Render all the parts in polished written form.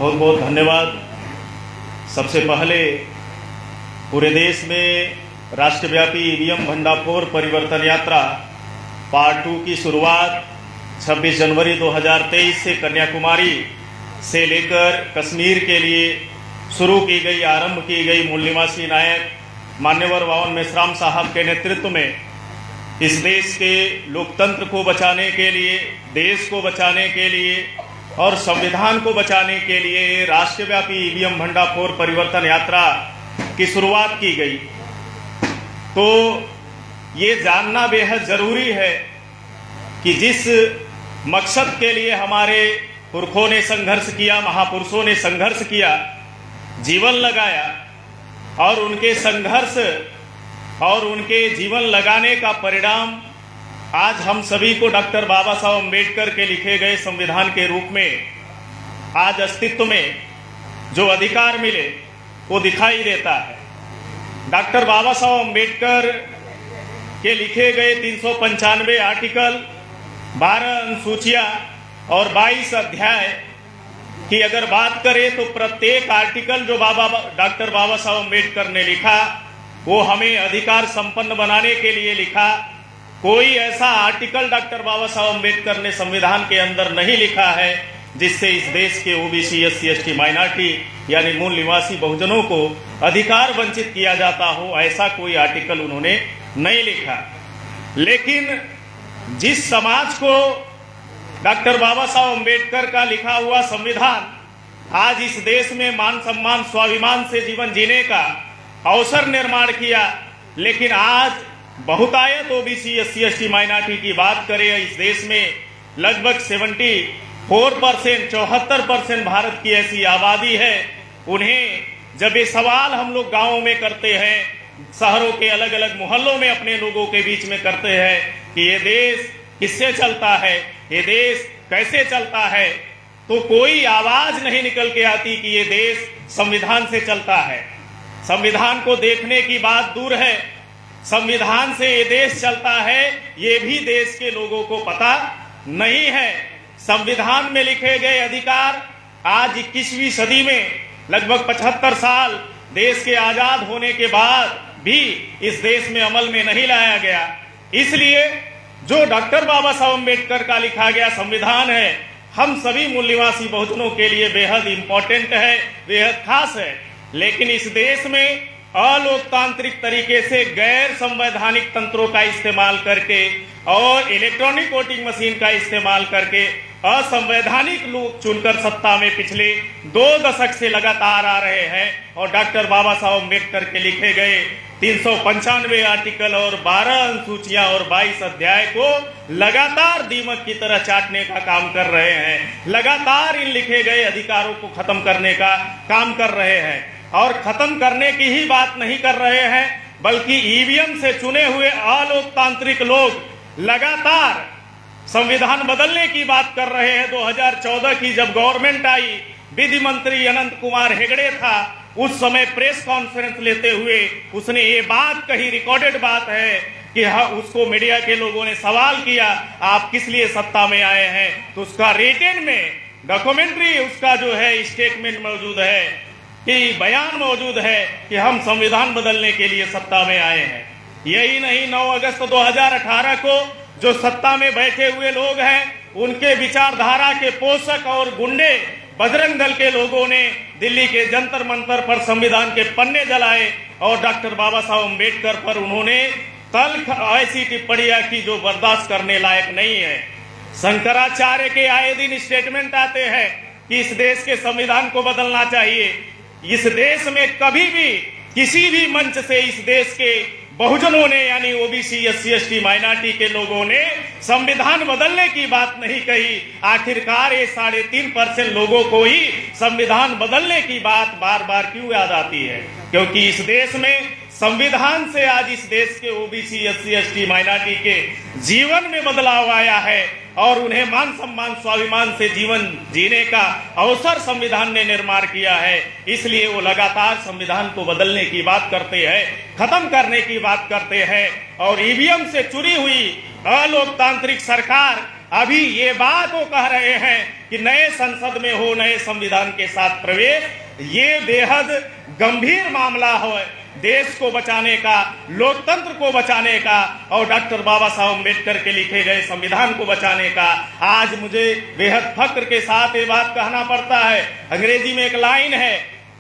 बहुत बहुत धन्यवाद। सबसे पहले पूरे देश में राष्ट्रव्यापी ईवीएम भंडाफोड़ परिवर्तन यात्रा पार्ट 2 की शुरुआत 26 जनवरी 2023 से कन्याकुमारी से लेकर कश्मीर के लिए शुरू की गई, आरंभ की गई। मूल निवासी नायक मान्यवर वावन मेश्राम साहब के नेतृत्व में इस देश के लोकतंत्र को बचाने के लिए, देश को बचाने के लिए और संविधान को बचाने के लिए राष्ट्रव्यापी ईवीएम भंडाफोड़ परिवर्तन यात्रा की शुरुआत की गई। तो ये जानना बेहद जरूरी है कि जिस मकसद के लिए हमारे पुरखों ने संघर्ष किया, महापुरुषों ने संघर्ष किया, जीवन लगाया, और उनके संघर्ष और उनके जीवन लगाने का परिणाम आज हम सभी को डॉक्टर बाबा साहब अम्बेडकर के लिखे गए संविधान के रूप में आज अस्तित्व में जो अधिकार मिले वो दिखाई देता है। डॉक्टर बाबा साहब अम्बेडकर के लिखे गए 395 आर्टिकल, 12 अनुसूचियां और 22 अध्याय की अगर बात करें तो प्रत्येक आर्टिकल जो डॉक्टर बाबा साहब अम्बेडकर ने लिखा वो हमें अधिकार संपन्न बनाने के लिए लिखा। कोई ऐसा आर्टिकल डॉक्टर बाबा साहब अम्बेडकर ने संविधान के अंदर नहीं लिखा है जिससे इस देश के ओबीसी, एससी, एसटी, माइनॉरिटी यानी मूल निवासी बहुजनों को अधिकार वंचित किया जाता हो, ऐसा कोई आर्टिकल उन्होंने नहीं लिखा। लेकिन जिस समाज को डॉक्टर बाबा साहब अम्बेडकर का लिखा हुआ संविधान आज इस देश में मान सम्मान स्वाभिमान से जीवन जीने का अवसर निर्माण किया, लेकिन आज बहुतायत ओबीसी, एससी, एसटी, माइनॉरिटी की बात करें, इस देश में लगभग 74%, 74% भारत की ऐसी आबादी है। उन्हें जब ये सवाल हम लोग गांवों में करते हैं, शहरों के अलग अलग मोहल्लों में अपने लोगों के बीच में करते हैं कि ये देश किससे चलता है, ये देश कैसे चलता है, तो कोई आवाज नहीं निकल के आती कि ये देश संविधान से चलता है। संविधान को देखने की बात दूर है, संविधान से ये देश चलता है ये भी देश के लोगों को पता नहीं है। संविधान में लिखे गए अधिकार आज 21वीं सदी में लगभग 75 साल देश के आजाद होने के बाद भी इस देश में अमल में नहीं लाया गया। इसलिए जो डॉक्टर बाबा साहब अम्बेडकर का लिखा गया संविधान है, हम सभी मूल निवासी बहुजनों के लिए बेहद इंपॉर्टेंट है, बेहद खास है। लेकिन इस देश में अलोकतांत्रिक तरीके से गैर संवैधानिक तंत्रों का इस्तेमाल करके और इलेक्ट्रॉनिक वोटिंग मशीन का इस्तेमाल करके असंवैधानिक लोग चुनकर सत्ता में पिछले 2 दशक से लगातार आ रहे हैं। और डॉक्टर बाबा साहब अम्बेडकर के लिखे गए 395 आर्टिकल और 12 अनुसूचियां और 22 अध्याय को लगातार दीमक की तरह चाटने का काम कर रहे हैं, लगातार इन लिखे गए अधिकारों को खत्म करने का काम कर रहे हैं। और खत्म करने की ही बात नहीं कर रहे हैं, बल्कि ईवीएम से चुने हुए अलोकतांत्रिक लोग लगातार संविधान बदलने की बात कर रहे हैं। 2014 की जब गवर्नमेंट आई, विधि मंत्री अनंत कुमार हेगड़े था, उस समय प्रेस कॉन्फ्रेंस लेते हुए उसने ये बात कही, रिकॉर्डेड बात है कि उसको मीडिया के लोगों ने सवाल किया आप किस लिए सत्ता में आए हैं, तो उसका रिटन में डॉक्यूमेंट्री उसका जो है स्टेटमेंट मौजूद है कि बयान मौजूद है कि हम संविधान बदलने के लिए सत्ता में आए हैं। यही नहीं, 9 अगस्त 2018 को जो सत्ता में बैठे हुए लोग हैं उनके विचारधारा के पोषक और गुंडे बजरंग दल के लोगों ने दिल्ली के जंतर मंतर पर संविधान के पन्ने जलाए और डॉक्टर बाबा साहब अम्बेडकर पर उन्होंने तल्ख ऐसी टिप्पणियां की जो बर्दाश्त करने लायक नहीं है। शंकराचार्य के आए दिन स्टेटमेंट आते हैं कि इस देश के संविधान को बदलना चाहिए। इस देश में कभी भी किसी भी मंच से इस देश के बहुजनों ने यानी ओबीसी, एससी, एसटी, माइनॉरिटी के लोगों ने संविधान बदलने की बात नहीं कही। आखिरकार ये 3.5% लोगों को ही संविधान बदलने की बात बार बार क्यों याद आती है? क्योंकि इस देश में संविधान से आज इस देश के ओबीसी, एससी, एसटी, माइनॉरिटी के जीवन में बदलाव आया है और उन्हें मान सम्मान स्वाभिमान से जीवन जीने का अवसर संविधान ने निर्माण किया है। इसलिए वो लगातार संविधान को बदलने की बात करते हैं, खत्म करने की बात करते हैं और ईवीएम से चुनी हुई अलोकतांत्रिक सरकार अभी ये बात वो कह रहे हैं कि नए संसद में हो नए संविधान के साथ प्रवेश, ये बेहद गंभीर मामला है देश को बचाने का, लोकतंत्र को बचाने का और डॉक्टर बाबा साहब अम्बेडकर के लिखे गए संविधान को बचाने का। आज मुझे बेहद फक्र के साथ ये बात कहना पड़ता है। अंग्रेजी में एक लाइन है,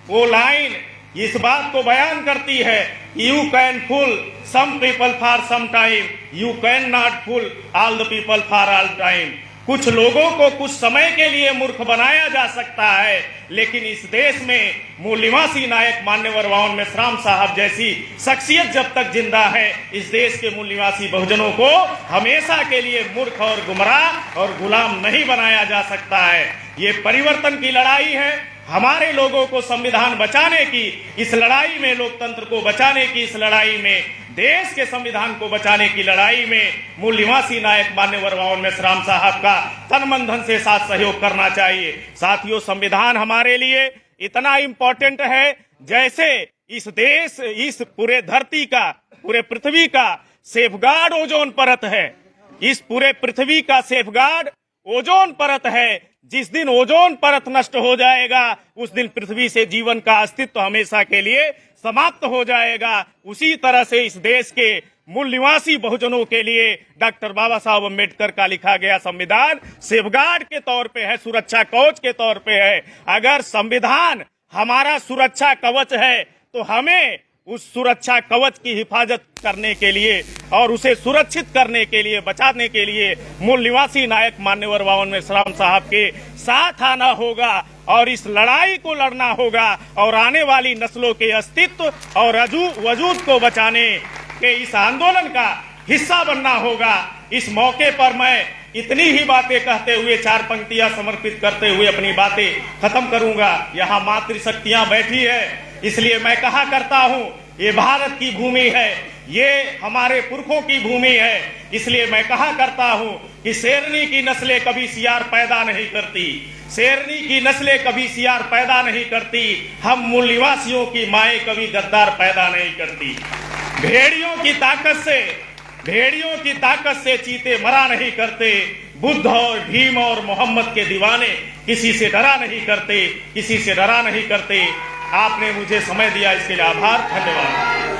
वो लाइन इस बात को बयान करती है, you can fool some people for some time, you can not fool all the people for all time. कुछ लोगों को कुछ समय के लिए मूर्ख बनाया जा सकता है, लेकिन इस देश में मूल निवासी नायक मान्यवर वावन मेश्राम साहब जैसी शख्सियत जब तक जिंदा है, इस देश के मूल निवासी बहुजनों को हमेशा के लिए मूर्ख और गुमराह और गुलाम नहीं बनाया जा सकता है। ये परिवर्तन की लड़ाई है, हमारे लोगों को संविधान बचाने की इस लड़ाई में, लोकतंत्र को बचाने की इस लड़ाई में, देश के संविधान को बचाने की लड़ाई में मूल निवासी नायक मान्यवर वावन मेश्राम साहब का तन मन धन से साथ सहयोग करना चाहिए। साथियों, संविधान हमारे लिए इतना इम्पोर्टेंट है जैसे इस देश, इस पूरे धरती का, पूरे पृथ्वी का सेफगार्ड ओजोन परत है। इस पूरे पृथ्वी का सेफगार्ड ओजोन परत है। जिस दिन ओजोन परत नष्ट हो जाएगा, उस दिन पृथ्वी से जीवन का अस्तित्व हमेशा के लिए समाप्त हो जाएगा। उसी तरह से इस देश के मूल निवासी बहुजनों के लिए डॉक्टर बाबा साहब अम्बेडकर का लिखा गया संविधान सेफगार्ड के तौर पे है, सुरक्षा कवच के तौर पे है। अगर संविधान हमारा सुरक्षा कवच है तो हमें उस सुरक्षा कवच की हिफाजत करने के लिए और उसे सुरक्षित करने के लिए, बचाने के लिए मूल निवासी नायक मान्यवर वावन मेश्राम साहब के साथ आना होगा और इस लड़ाई को लड़ना होगा और आने वाली नस्लों के अस्तित्व और वजूद को बचाने के इस आंदोलन का हिस्सा बनना होगा। इस मौके पर मैं इतनी ही बातें कहते हुए, 4 पंक्तियां समर्पित करते हुए अपनी बातें खत्म करूंगा। यहाँ मातृशक्तियां बैठी है, इसलिए मैं कहा करता हूँ, ये भारत की भूमि है, ये हमारे पुरखों की भूमि है। इसलिए मैं कहा करता हूँ कि शेरनी की नस्लें कभी सियार पैदा नहीं करती, शेरनी की नस्लें कभी सियार पैदा नहीं करती। हम मूल निवासियों की माएँ कभी गद्दार पैदा नहीं करती। भेड़ियों की ताकत से चीते मरा नहीं करते। बुद्ध और भीम और मोहम्मद के दीवाने किसी से डरा नहीं करते, किसी से डरा नहीं करते। आपने मुझे समय दिया, इसके लिए आभार, धन्यवाद।